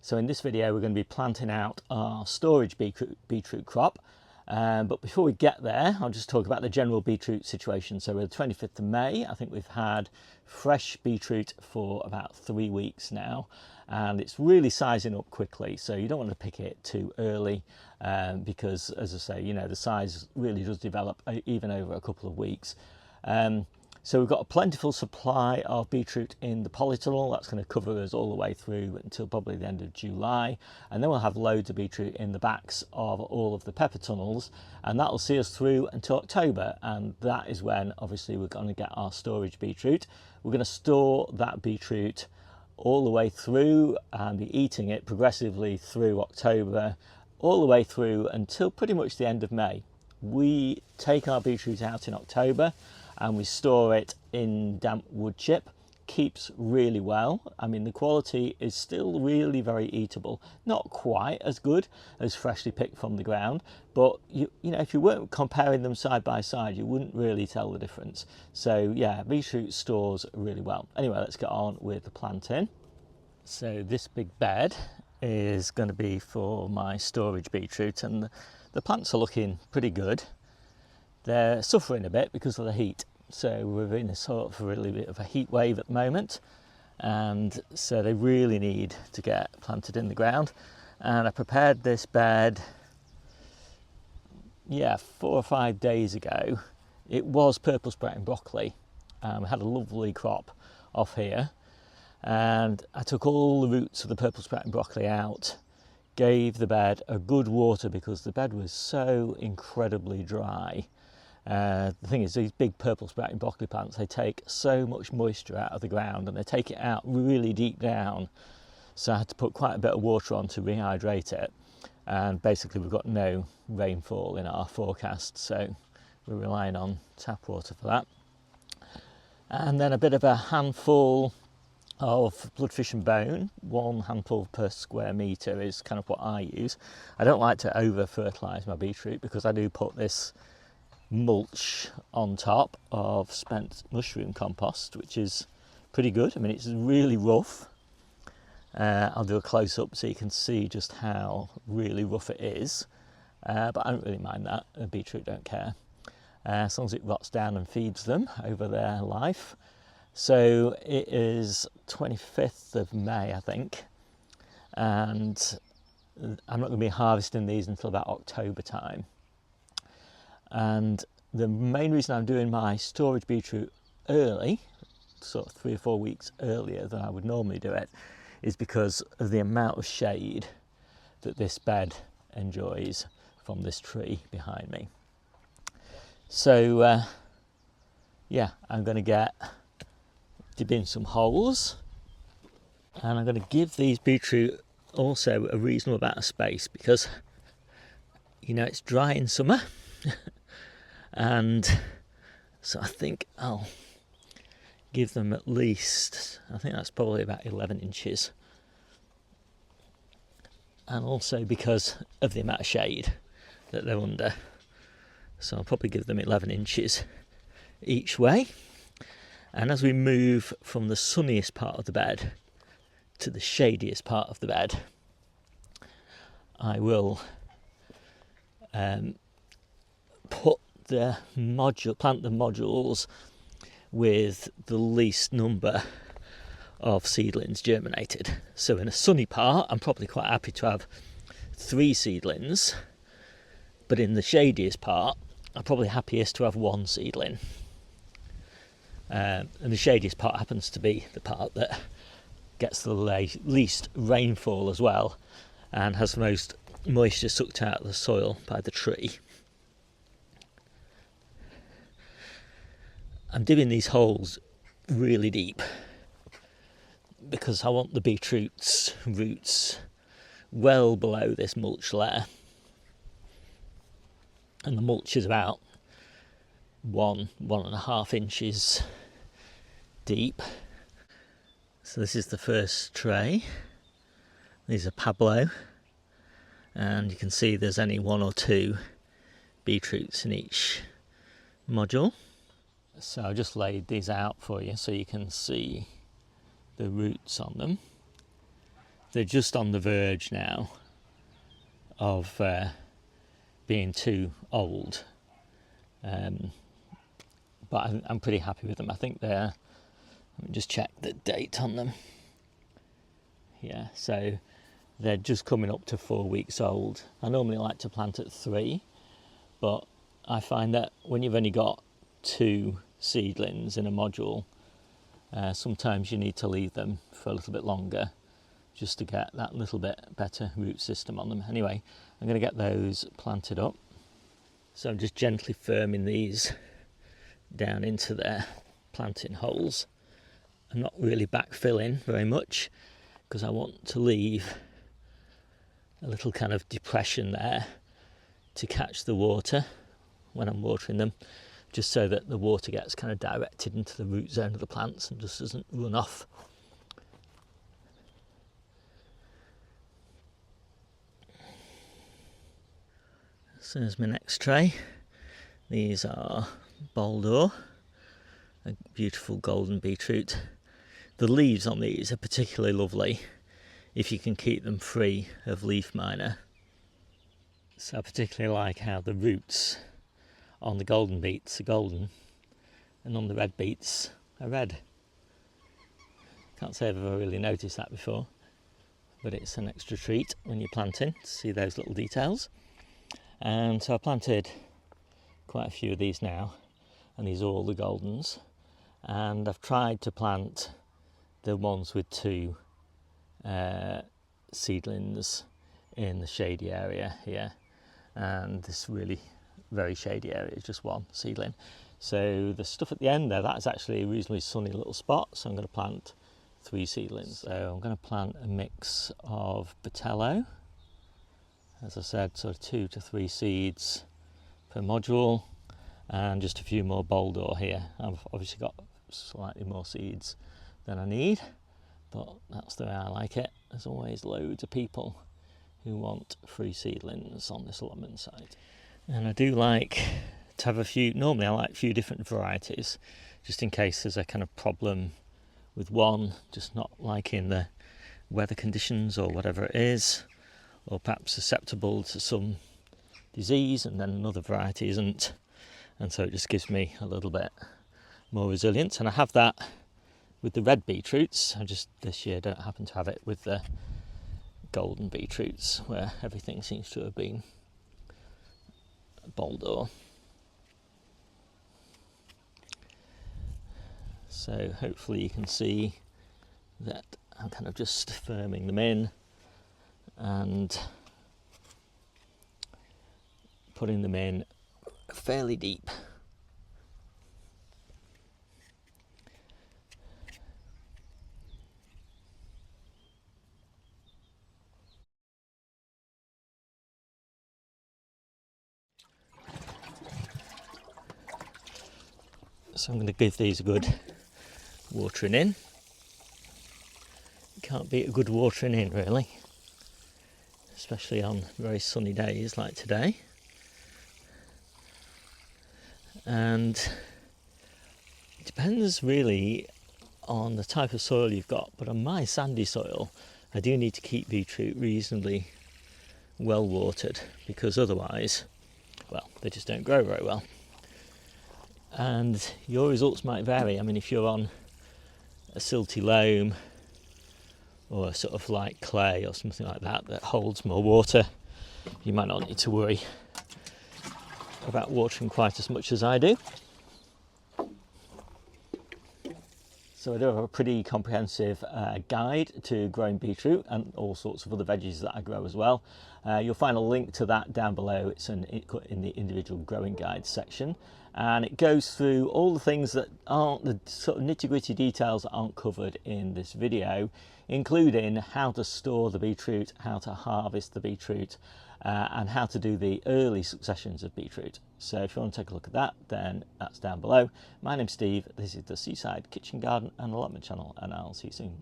So in this video we're going to be planting out our storage beetroot crop, but before we get there I'll just talk about the general beetroot situation. So we're the 25th of May. I think we've had fresh beetroot for about 3 weeks now, and it's really sizing up quickly, so you don't want to pick it too early because, as I say, you know, the size really does develop even over a couple of weeks. So we've got a plentiful supply of beetroot in the polytunnel. That's going to cover us all the way through until probably the end of July, and then we'll have loads of beetroot in the backs of all of the pepper tunnels, and that will see us through until October, and that is when obviously we're going to get our storage beetroot. We're going to store that beetroot all the way through and be eating it progressively through October, all the way through until pretty much the end of May. We take our beetroot out in October and we store it in damp wood chip. Keeps really well. I mean, the quality is still really very eatable. Not quite as good as freshly picked from the ground, but you know, if you weren't comparing them side by side, you wouldn't really tell the difference. So yeah, beetroot stores really well. Anyway, let's get on with the planting. So this big bed is going to be for my storage beetroot, and the plants are looking pretty good. They're suffering a bit because of the heat. So we're in a sort of really bit of a heat wave at the moment, and so they really need to get planted in the ground. And I prepared this bed, 4 or 5 days ago. It was purple sprouting broccoli. We had a lovely crop off here, and I took all the roots of the purple sprouting broccoli out, gave the bed a good water because the bed was so incredibly dry. The thing is, these big purple sprouting broccoli plants, they take so much moisture out of the ground, and they take it out really deep down. So I had to put quite a bit of water on to rehydrate it. And basically we've got no rainfall in our forecast, so we're relying on tap water for that. And then a bit of a handful of bloodfish and bone. 1 handful per square metre is kind of what I use. I don't like to over fertilise my beetroot because I do put this mulch on top of spent mushroom compost, which is pretty good. I mean, it's really rough. I'll do a close-up so you can see just how really rough it is, but I don't really mind that. The beetroot don't care as long as it rots down and feeds them over their life. So it is 25th of May, I think, and I'm not going to be harvesting these until about October time. And the main reason I'm doing my storage beetroot early, sort of 3 or 4 weeks earlier than I would normally do it, is because of the amount of shade that this bed enjoys from this tree behind me. So yeah, I'm going to dip in some holes, and I'm going to give these beetroot also a reasonable amount of space because, you know, it's dry in summer. And so I think I'll give them at least, I think that's probably about 11 inches. And also because of the amount of shade that they're under. So I'll probably give them 11 inches each way. And as we move from the sunniest part of the bed to the shadiest part of the bed, I will plant the modules with the least number of seedlings germinated. So in a sunny part, I'm probably quite happy to have 3 seedlings, but in the shadiest part, I'm probably happiest to have 1 seedling. And the shadiest part happens to be the part that gets the least rainfall as well, and has the most moisture sucked out of the soil by the tree. I'm digging these holes really deep because I want the beetroot's roots well below this mulch layer, and the mulch is about 1.5 inches deep. So this is the first tray. These are Pablo, and you can see there's only 1 or 2 beetroots in each module. So I just laid these out for you so you can see the roots on them. they're just on the verge now of being too old, but I'm pretty happy with them. I think they're, let me just check the date on them. Yeah, so they're just coming up to 4 weeks old. I normally like to plant at 3, but I find that when you've only got 2 seedlings in a module, sometimes you need to leave them for a little bit longer just to get that little bit better root system on them. Anyway, I'm going to get those planted up. So I'm just gently firming these down into their planting holes. I'm not really backfilling very much because I want to leave a little kind of depression there to catch the water when I'm watering them, just so that the water gets kind of directed into the root zone of the plants and just doesn't run off. So there's my next tray. These are Boldor, a beautiful golden beetroot. The leaves on these are particularly lovely if you can keep them free of leaf miner. So I particularly like how the roots on the golden beets are golden and on the red beets are red. Can't say I've ever really noticed that before, but it's an extra treat when you're planting to see those little details. And so I planted quite a few of these now, and these are all the goldens, and I've tried to plant the ones with 2 seedlings in the shady area here, and this really very shady area is just 1 seedling. So the stuff at the end there, that's actually a reasonably sunny little spot, so I'm going to plant 3 seedlings. So I'm going to plant a mix of Botello, as I said, sort of 2 to 3 seeds per module, and just a few more Boldor here. I've obviously got slightly more seeds than I need, but that's the way I like it. There's always loads of people who want free seedlings on this allotment site. And I do like to have a few, normally I like a few different varieties, just in case there's a kind of problem with one, just not liking the weather conditions or whatever it is, or perhaps susceptible to some disease, and then another variety isn't, and so it just gives me a little bit more resilience. And I have that with the red beetroots. I just this year don't happen to have it with the golden beetroots, where everything seems to have been Boldor. So hopefully you can see that I'm kind of just firming them in and putting them in fairly deep. So I'm going to give these a good watering in. Can't beat a good watering in really, especially on very sunny days like today. And it depends really on the type of soil you've got, but on my sandy soil I do need to keep beetroot reasonably well watered, because otherwise, well, they just don't grow very well. And your results might vary. I mean, if you're on a silty loam or a sort of light clay or something like that that holds more water, you might not need to worry about watering quite as much as I do. So I do have a pretty comprehensive guide to growing beetroot and all sorts of other veggies that I grow as well. You'll find a link to that down below. It's in the individual growing guide section, and it goes through all the things that aren't the sort of nitty-gritty details that aren't covered in this video, including how to store the beetroot, how to harvest the beetroot, and how to do the early successions of beetroot. So if you want to take a look at that, then that's down below. My name's Steve, this is the Seaside Kitchen Garden and Allotment channel, and I'll see you soon.